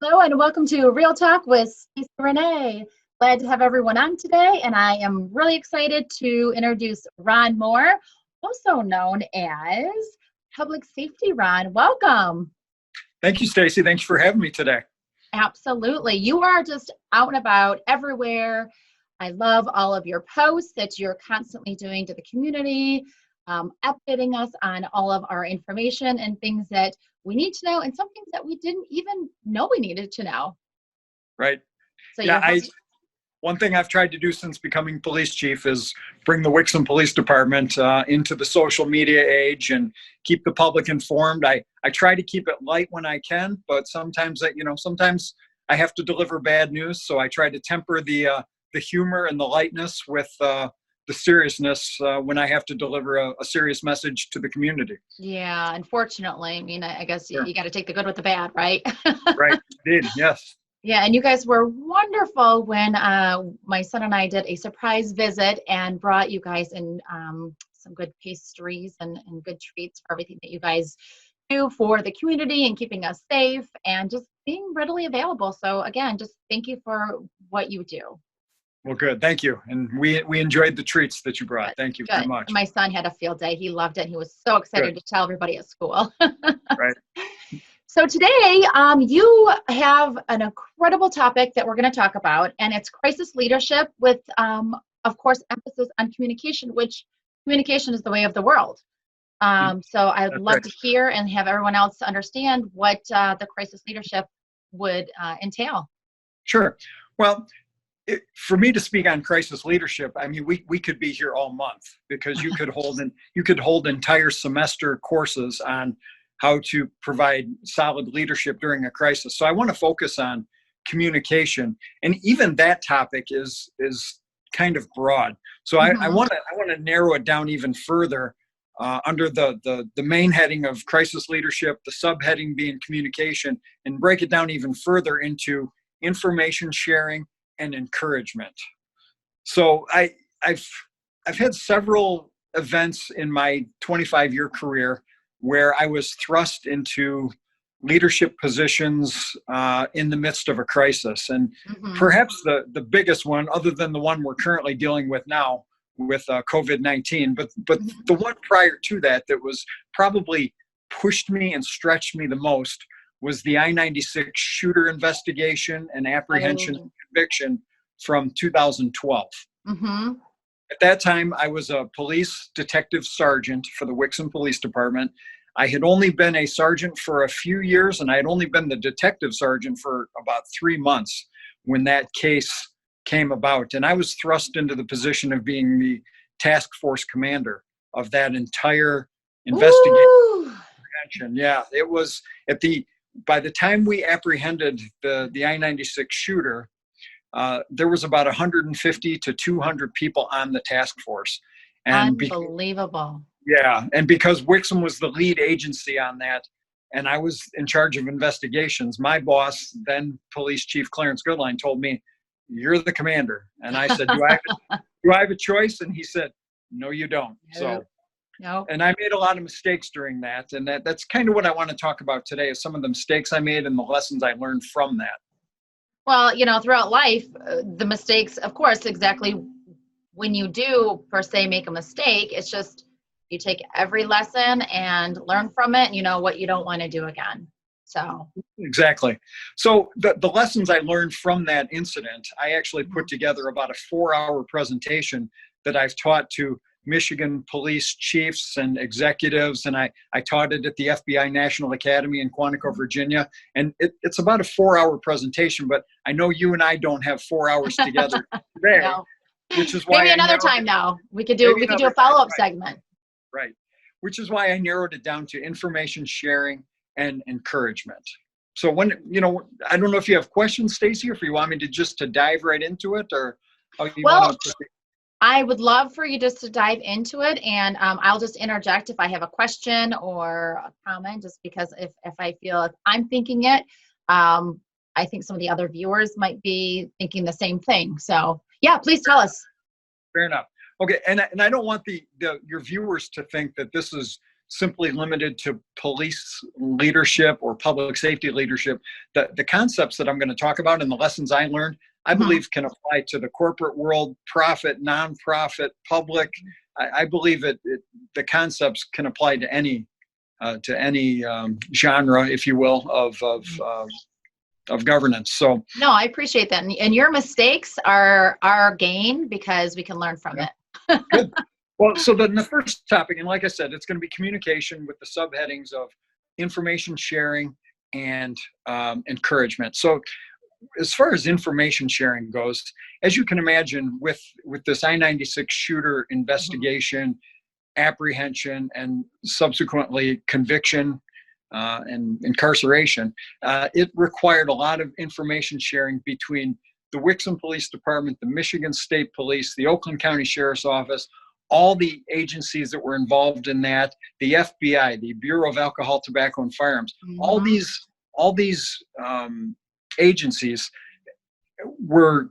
Hello and welcome to Real Talk with Stacie René. Glad to have everyone on today, and I am really excited to introduce Ron Moore, also known as Public Safety Ron. Welcome. Thank you, Stacie. Thanks for having me today. Absolutely. You are just out and about everywhere. I love all of your posts that you're constantly doing to the community, updating us on all of our information and things that we need to know and some things that we didn't even know we needed to know. Right. So yeah, one thing I've tried to do since becoming police chief is bring the Wixom Police Department into the social media age and keep the public informed. I try to keep it light when I can, but sometimes sometimes I have to deliver bad news. So I try to temper the humor and the lightness with the seriousness when I have to deliver a serious message to the community. Yeah, unfortunately. I mean, I guess Sure. you got to take the good with the bad, right? Right. Indeed. Yes. Yeah, and you guys were wonderful when my son and I did a surprise visit and brought you guys in some good pastries and good treats for everything that you guys do for the community and keeping us safe and just being readily available. So again, just thank you for what you do. Well, good. Thank you. And we enjoyed the treats that you brought. Thank you very much. My son had a field day. He loved it. He was so excited to tell everybody at school. Right. So today, you have an incredible topic that we're going to talk about, and it's crisis leadership with, of course, emphasis on communication, which communication is the way of the world. So I'd love to hear and have everyone else understand what the crisis leadership would entail. Sure. Well, for me to speak on crisis leadership, I mean, we could be here all month because you could hold entire semester courses on how to provide solid leadership during a crisis. So I want to focus on communication, and even that topic is kind of broad. So I want to narrow it down even further under the main heading of crisis leadership, the subheading being communication, and break it down even further into information sharing and encouragement. So I've had several events in my 25-year career where I was thrust into leadership positions in the midst of a crisis. And perhaps the biggest one, other than the one we're currently dealing with now with COVID-19, but the one prior to that was probably pushed me and stretched me the most was the I-96 shooter investigation and apprehension and conviction from 2012. At that time, I was a police detective sergeant for the Wixom Police Department. I had only been a sergeant for a few years, and I had only been the detective sergeant for about 3 months when that case came about. And I was thrust into the position of being the task force commander of that entire investigation. Yeah, it was by the time we apprehended the I-96 shooter, there was about 150 to 200 people on the task force. And Unbelievable. Yeah, and because Wixom was the lead agency on that, and I was in charge of investigations, my boss, then Police Chief Clarence Goodline, told me, "You're the commander." And I said, do I have a choice? And he said, "No, you don't." No. And I made a lot of mistakes during that, and that's kind of what I want to talk about today, is some of the mistakes I made and the lessons I learned from that. Well, throughout life, the mistakes, of course, exactly when you do, per se, make a mistake, it's just you take every lesson and learn from it, and you know what you don't want to do again. So exactly. So the lessons I learned from that incident, I actually put together about a 4-hour presentation that I've taught to Michigan police chiefs and executives, and I taught it at the FBI National Academy in Quantico, Virginia. And it's about a 4-hour presentation, but I know you and I don't have 4 hours together today, No. Which is why maybe another time now we could do a follow-up segment. Right. Which is why I narrowed it down to information sharing and encouragement. So when, I don't know if you have questions, Stacie, or if you want me to dive right into it, or how you want to proceed. I would love for you just to dive into it, and I'll just interject if I have a question or a comment, just because if I feel if I'm thinking it, I think some of the other viewers might be thinking the same thing. So yeah, please tell us. Fair enough. Okay, and I don't want your viewers to think that this is simply limited to police leadership or public safety leadership. The concepts that I'm going to talk about and the lessons I learned, I believe can apply to the corporate world, profit, nonprofit, public. I believe the concepts can apply to any genre, if you will, of governance. So no, I appreciate that, and your mistakes are our gain because we can learn from it. Good. Well, so the first topic, and like I said, it's going to be communication with the subheadings of information sharing and encouragement. So as far as information sharing goes, as you can imagine, with this I-96 shooter investigation, apprehension, and subsequently conviction and incarceration, it required a lot of information sharing between the Wixom Police Department, the Michigan State Police, the Oakland County Sheriff's Office, all the agencies that were involved in that, the FBI, the Bureau of Alcohol, Tobacco, and Firearms, all these agencies were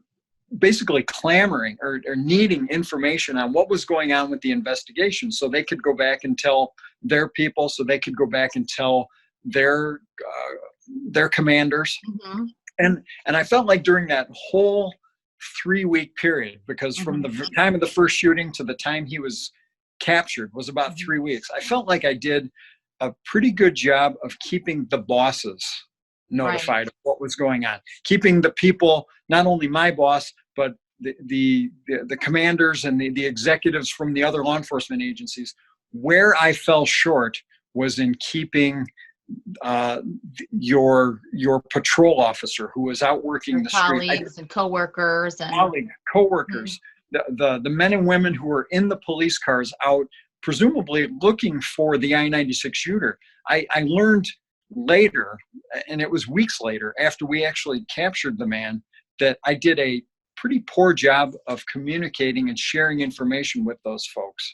basically clamoring or needing information on what was going on with the investigation, so they could go back and tell their people, so they could go back and tell their commanders. And I felt like during that whole 3-week period, because from the time of the first shooting to the time he was captured was about 3 weeks, I felt like I did a pretty good job of keeping the bosses notified of what was going on, keeping the people, not only my boss, but the commanders and the executives from the other law enforcement agencies. Where I fell short was in keeping your patrol officer who was out working the street, colleagues and coworkers the men and women who were in the police cars out presumably looking for the I-96 shooter. I learned later, and it was weeks later after we actually captured the man, that I did a pretty poor job of communicating and sharing information with those folks.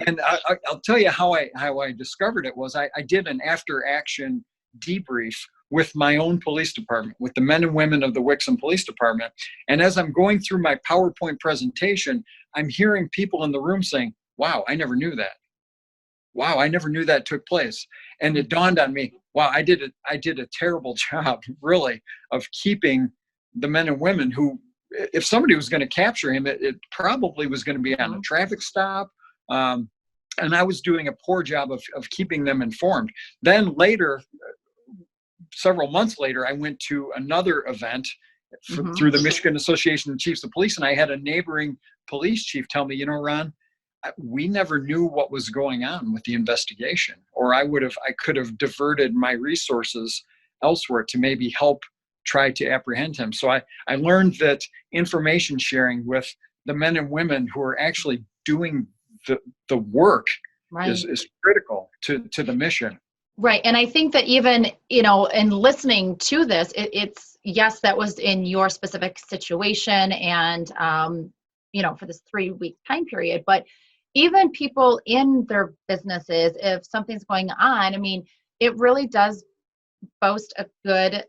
And I'll tell you how I discovered it was I did an after action debrief with my own police department, with the men and women of the Wixom Police Department. And as I'm going through my PowerPoint presentation, I'm hearing people in the room saying, wow, I never knew that. Wow, I never knew that took place. And it dawned on me, wow, I did a terrible job, really, of keeping the men and women who, if somebody was going to capture him, it probably was going to be on a traffic stop. And I was doing a poor job of keeping them informed. Then later, several months later, I went to another event through the Michigan Association of Chiefs of Police, and I had a neighboring police chief tell me, Ron, we never knew what was going on with the investigation, or I could have diverted my resources elsewhere to maybe help try to apprehend him. So I learned that information sharing with the men and women who are actually doing the work is critical to the mission. Right. And I think that even, in listening to this, it's, yes, that was in your specific situation and, for this 3-week time period, but even people in their businesses, if something's going on, I mean, it really does boast a good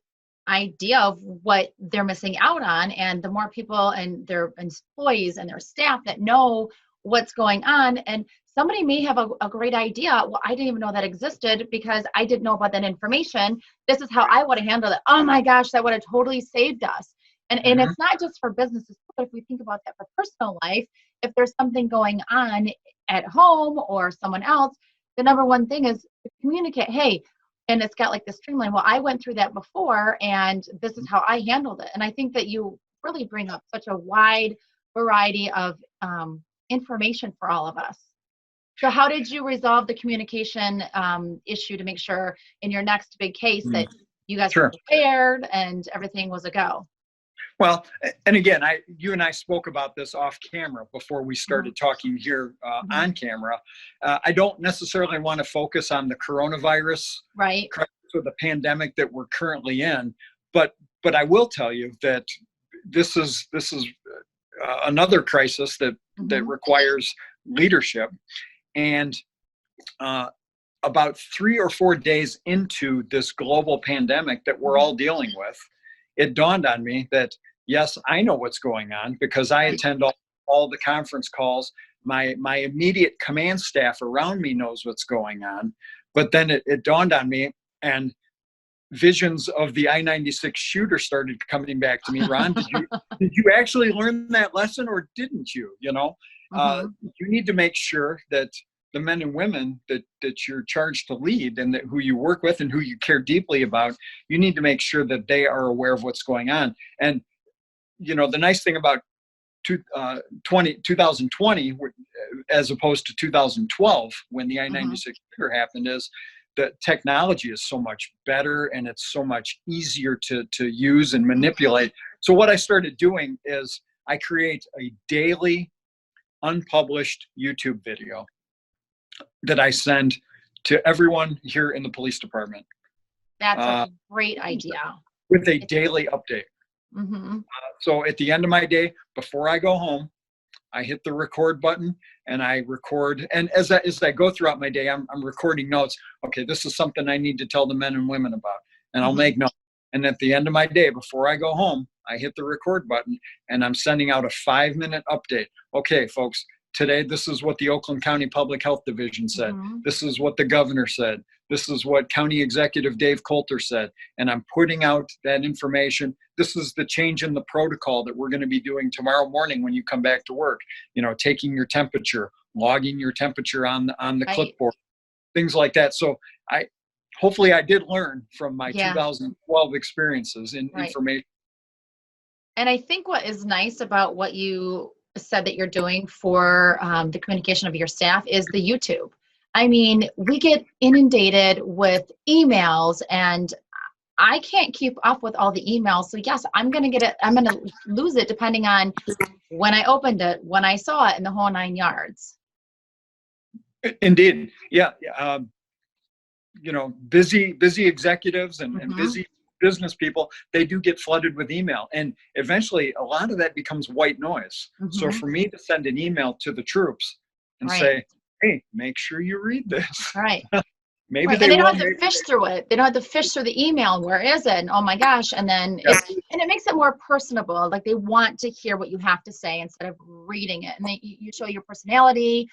idea of what they're missing out on. And the more people and their employees and their staff that know what's going on, and somebody may have a great idea. Well, I didn't even know that existed because I didn't know about that information. This is how I would have handled it. Oh my gosh, that would have totally saved us. And it's not just for businesses, but if we think about that for personal life, if there's something going on at home or someone else, the number one thing is to communicate, hey, and it's got like the streamline. Well, I went through that before and this is how I handled it. And I think that you really bring up such a wide variety of information for all of us. So how did you resolve the communication issue to make sure in your next big case that you guys were prepared and everything was a go? Well, and again, you and I spoke about this off camera before we started talking here on camera. I don't necessarily want to focus on the coronavirus crisis or the pandemic that we're currently in, but I will tell you that this is another crisis that requires leadership. And about 3 or 4 days into this global pandemic that we're all dealing with, it dawned on me that, yes, I know what's going on because I attend all the conference calls. My immediate command staff around me knows what's going on. But then it dawned on me, and visions of the I-96 shooter started coming back to me. Ron, did you actually learn that lesson, or didn't you? You know, you need to make sure that the men and women that you're charged to lead, and that who you work with and who you care deeply about, you need to make sure that they are aware of what's going on. And, you know, the nice thing about 2020 as opposed to 2012, when the I-96 shooter happened, is the technology is so much better, and it's so much easier to use and manipulate. So what I started doing is I create a daily unpublished YouTube video that I send to everyone here in the police department. That's a great idea. With a daily update. So at the end of my day, before I go home, I hit the record button and I record. And as I go throughout my day, I'm recording notes. Okay, this is something I need to tell the men and women about. And I'll make notes. And at the end of my day, before I go home, I hit the record button and I'm sending out a 5-minute update. Okay, folks, today, this is what the Oakland County Public Health Division said. This is what the governor said. This is what County Executive Dave Coulter said. And I'm putting out that information. This is the change in the protocol that we're going to be doing tomorrow morning when you come back to work. You know, taking your temperature, logging your temperature on the clipboard, things like that. So hopefully I did learn from my 2012 experiences in information. And I think what is nice about what you said that you're doing for the communication of your staff is the YouTube. I mean, we get inundated with emails, and I can't keep up with all the emails. So yes, I'm going to get it. I'm going to lose it depending on when I opened it, when I saw it, in the whole 9 yards. Indeed. Yeah. You know, busy executives and busy business people, they do get flooded with email, and eventually a lot of that becomes white noise. So for me to send an email to the troops and say, hey, make sure you read this. Maybe they don't have to fish through it. They don't have to fish through the email. Where is it? And oh my gosh. And then it makes it more personable. Like, they want to hear what you have to say instead of reading it. And you show your personality,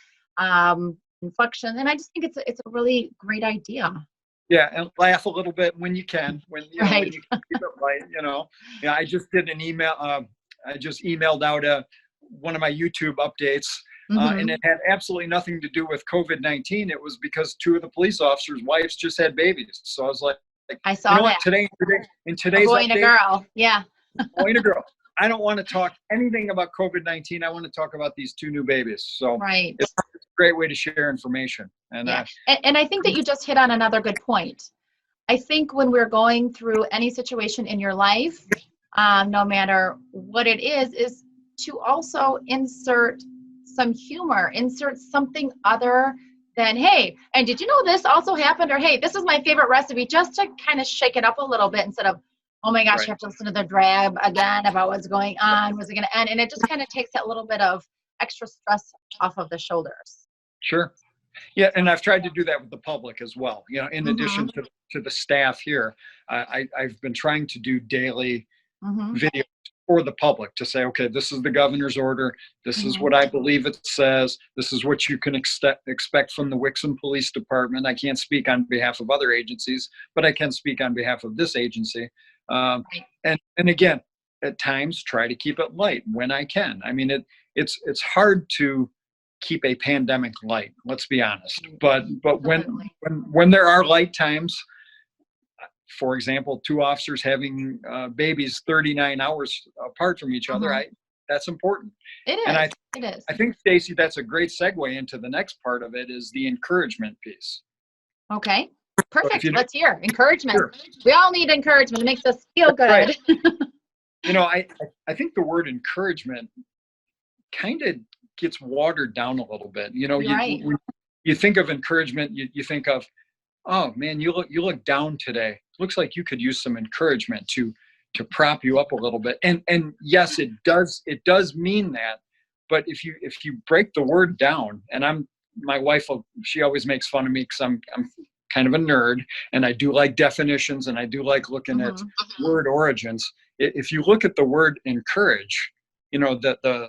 inflection. And I just think it's a really great idea. Yeah, and laugh a little bit when you can, when you can keep it light, you know. Yeah, I just did an email. I just emailed out one of my YouTube updates, and it had absolutely nothing to do with COVID-19. It was because 2 of the police officers' wives just had babies. So I was like, I saw that. What, in today's a boy update, and a girl. Yeah. Boy and a girl. I don't want to talk anything about COVID-19. I want to talk about these 2 new babies. So it's a great way to share information. And I think that you just hit on another good point. I think when we're going through any situation in your life, no matter what it is to also insert some humor, insert something other than, hey, and did you know this also happened? Or, hey, this is my favorite recipe, just to kind of shake it up a little bit instead of, oh my gosh, you have to listen to the drab again about what's going on. When's it going to end? And it just kind of takes that little bit of extra stress off of the shoulders. Sure. Yeah, and I've tried to do that with the public as well. You know, in addition to the staff here, I've been trying to do daily videos for the public to say, okay, this is the governor's order. This is what I believe it says. This is what you can expect from the Wixom Police Department. I can't speak on behalf of other agencies, but I can speak on behalf of this agency. And again, at times try to keep it light when I can. I mean, it's hard to keep a pandemic light, let's be honest. But when there are light times, for example, 2 officers having babies 39 hours apart from each other, that's important. It is. And it is. I think, Stacie, that's a great segue into the next part of it, is the encouragement piece. Okay. Perfect. Let's hear encouragement. Sure. We all need encouragement. It makes us feel good. Right. You know, I think the word encouragement kind of gets watered down a little bit. You know, when you think of encouragement, you think of, oh man, you look down today. Looks like you could use some encouragement to prop you up a little bit. And yes, it does mean that. But if you break the word down, and my wife, she always makes fun of me because I'm kind of a nerd, and I do like definitions, and I do like looking at word origins. If you look at the word encourage, you know, the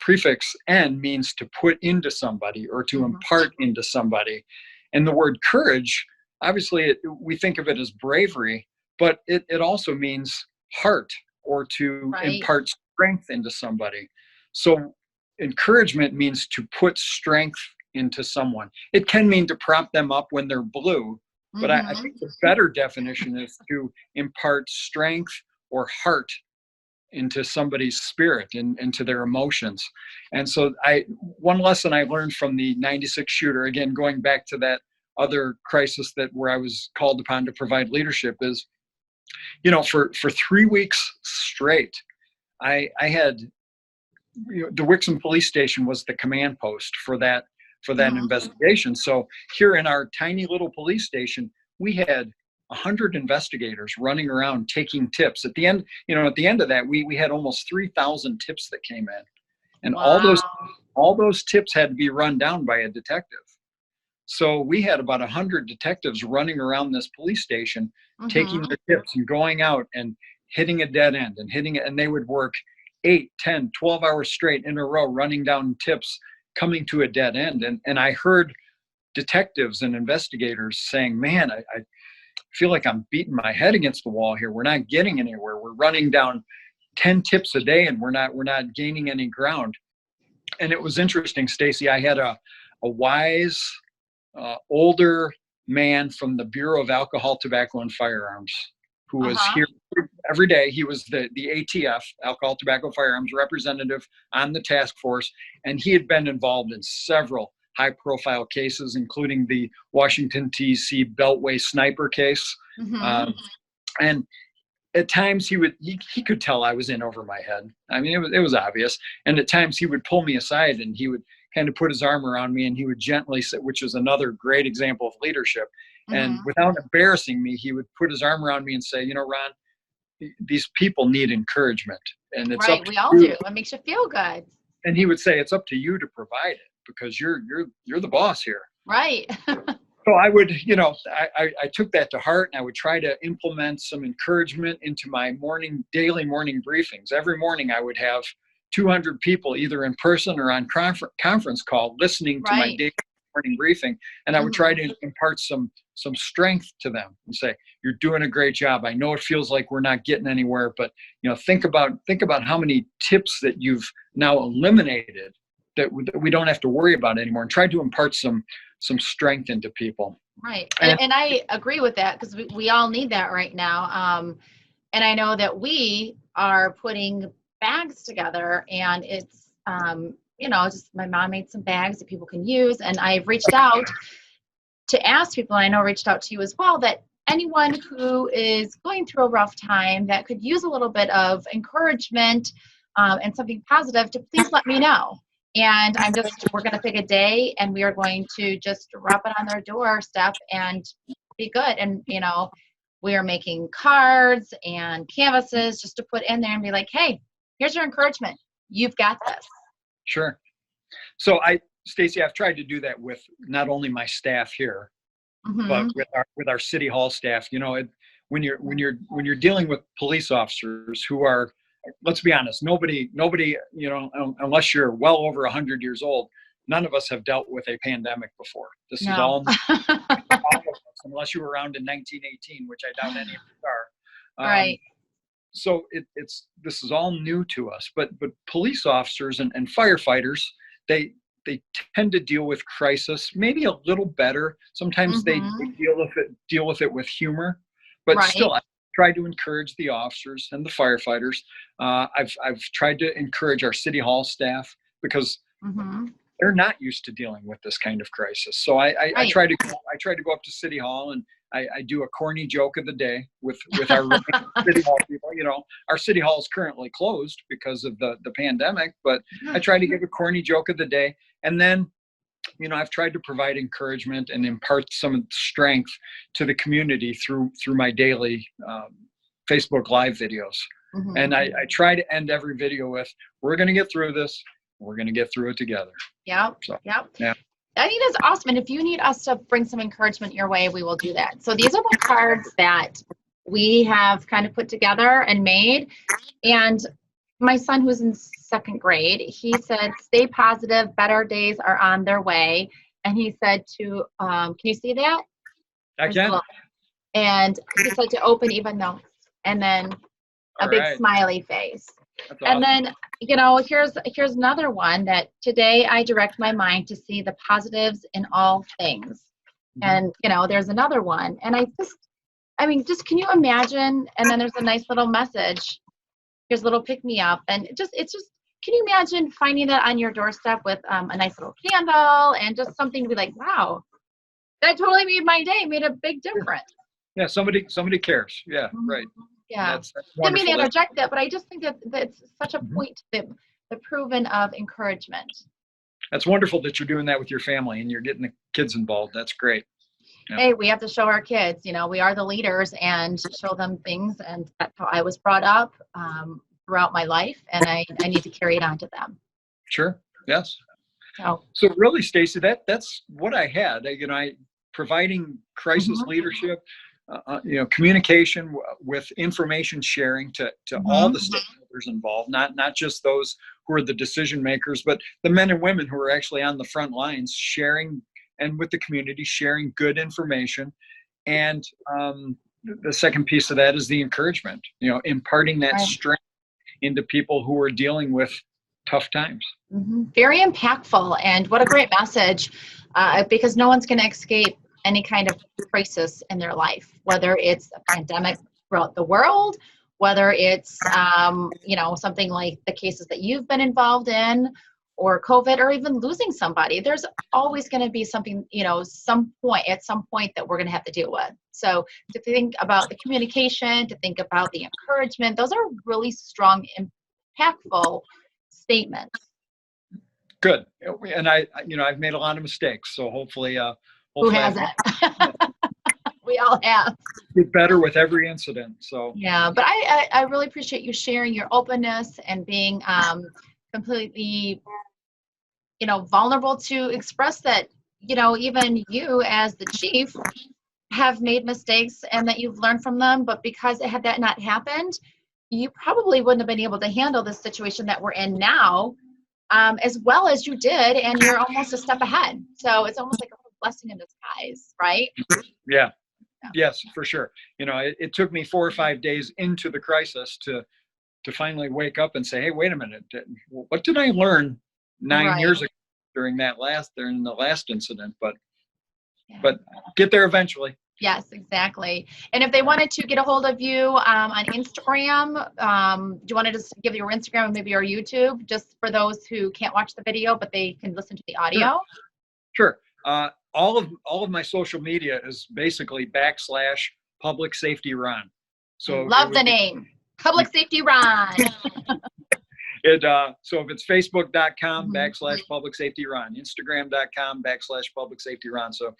prefix N means to put into somebody or to impart into somebody. And the word courage, obviously, we think of it as bravery, but it also means heart, or to impart strength into somebody. So encouragement means to put strength into someone. It can mean to prop them up when they're blue, but I think the better definition is to impart strength or heart into somebody's spirit and into their emotions. And so one lesson I learned from the 96 shooter, again, going back to that other crisis where I was called upon to provide leadership, is, for 3 weeks straight, I had, the Wixom police station was the command post for that investigation. So here in our tiny little police station, we had 100 investigators running around taking tips. At the end of that, we had almost 3,000 tips that came in, and all those tips had to be run down by a detective. So we had about 100 detectives running around this police station, taking their tips and going out and hitting a dead end and hitting it. And they would work 8, 10, 12 hours straight in a row, running down tips, coming to a dead end. And I heard detectives and investigators saying, man, I feel like I'm beating my head against the wall here. We're not getting anywhere. We're running down 10 tips a day and we're not gaining any ground. And it was interesting, Stacie. I had a wise, older man from the Bureau of Alcohol, Tobacco, and Firearms who was here every day. He was the ATF, Alcohol, Tobacco, Firearms representative on the task force, and he had been involved in several high-profile cases, including the Washington, D.C. Beltway sniper case. And at times he could tell I was in over my head. I mean, it was obvious. And at times he would pull me aside and he would kind of put his arm around me and he would gently say, which is another great example of leadership. And without embarrassing me, he would put his arm around me and say, Ron, these people need encouragement. And it's up to we all do. It makes you feel good. And he would say, it's up to you to provide it because you're the boss here. Right. So I would, I took that to heart, and I would try to implement some encouragement into my daily morning briefings. Every morning I would have 200 people either in person or on conference call listening to my daily morning briefing. And I would try to impart some strength to them and say, you're doing a great job. I know it feels like we're not getting anywhere, but think about how many tips that you've now eliminated that we don't have to worry about anymore, and try to impart some strength into people. Right. And I agree with that, because we all need that right now. And I know that we are putting bags together, and it's, just my mom made some bags that people can use. And I've reached out to ask people, and I know I reached out to you as well, that anyone who is going through a rough time that could use a little bit of encouragement and something positive, to please let me know. And we're going to pick a day, and we are going to just drop it on their doorstep and be good. And, we are making cards and canvases just to put in there and be like, hey, here's your encouragement. You've got this. Sure. So Stacie, I've tried to do that with not only my staff here, but with our city hall staff. When you're dealing with police officers who are, let's be honest, nobody, unless you're well over 100 years old, none of us have dealt with a pandemic before. This is all, unless you were around in 1918, which I doubt any of us are. Right. So this is all new to us, but police officers and firefighters, they tend to deal with crisis maybe a little better. Sometimes they deal with it with humor, but still, I try to encourage the officers and the firefighters. I've tried to encourage our city hall staff, because they're not used to dealing with this kind of crisis. So I try to go up to city hall, and I do a corny joke of the day with our city hall people. Our city hall is currently closed because of the pandemic, but I try to give a corny joke of the day. And then, I've tried to provide encouragement and impart some strength to the community through my daily Facebook Live videos. And I try to end every video with, we're going to get through this. We're going to get through it together. Yep. Yeah. I think that's awesome. And if you need us to bring some encouragement your way, we will do that. So these are the cards that we have kind of put together and made. And my son who's in second grade, he said, stay positive, better days are on their way. And he said to, can you see that? I can. And he said to open even notes, and then a big smiley face. That's and awesome. then, here's another one that today I direct my mind to see the positives in all things. And, there's another one. And just can you imagine? And then there's a nice little message. Here's a little pick me up. And can you imagine finding that on your doorstep with a nice little candle and just something to be like, wow, that totally made my day, made a big difference. Yeah, somebody cares. Yeah, right. Yeah. That's I mean, interject that, but I just think that that's such a point to the proven of encouragement. That's wonderful that you're doing that with your family and you're getting the kids involved. That's great. Yeah. Hey, we have to show our kids, we are the leaders, and show them things. And that's how I was brought up throughout my life. And I need to carry it on to them. Sure. Yes. So really, Stacie, that's what I had. I providing crisis leadership, communication with information sharing to all the stakeholders involved, not just those who are the decision makers, but the men and women who are actually on the front lines, sharing, and with the community, sharing good information. And the second piece of that is the encouragement, imparting that strength into people who are dealing with tough times. Very impactful. And what a great message, because no one's going to escape any kind of crisis in their life, whether it's a pandemic throughout the world, whether it's, something like the cases that you've been involved in, or COVID, or even losing somebody. There's always going to be something, at some point that we're going to have to deal with. So to think about the communication, to think about the encouragement, those are really strong, impactful statements. Good. And I've made a lot of mistakes. So hopefully who hasn't? We all have. Get better with every incident. So yeah, but I really appreciate you sharing your openness and being completely, vulnerable to express that, even you as the chief have made mistakes and that you've learned from them. But because had that not happened, you probably wouldn't have been able to handle the situation that we're in now as well as you did, and you're almost a step ahead. So it's almost like a blessing in disguise, right? Yeah. Yes, for sure. It took me 4 or 5 days into the crisis to finally wake up and say, hey, wait a minute, what did I learn 9 years ago during the last incident? But get there eventually. Yes, exactly. And if they wanted to get a hold of you on Instagram, do you want to just give your Instagram and maybe your YouTube, just for those who can't watch the video, but they can listen to the audio? Sure. All of my social media is basically /Public Safety Ron. So love the name, Public Safety Ron. So if it's facebook.com /Public Safety Ron, instagram.com /Public Safety Ron. So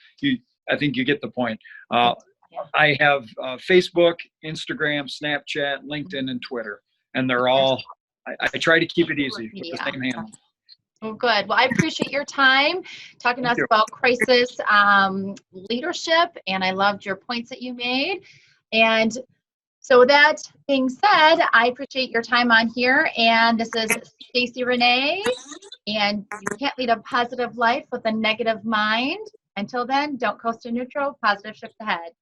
I think you get the point. I have Facebook, Instagram, Snapchat, LinkedIn, and Twitter, and they're all. I try to keep it easy with the same handle. Well, good. Well, I appreciate your time talking to us about crisis leadership, and I loved your points that you made. And so that being said, I appreciate your time on here. And this is Stacie René, and you can't lead a positive life with a negative mind. Until then, don't coast to neutral, positive shift ahead.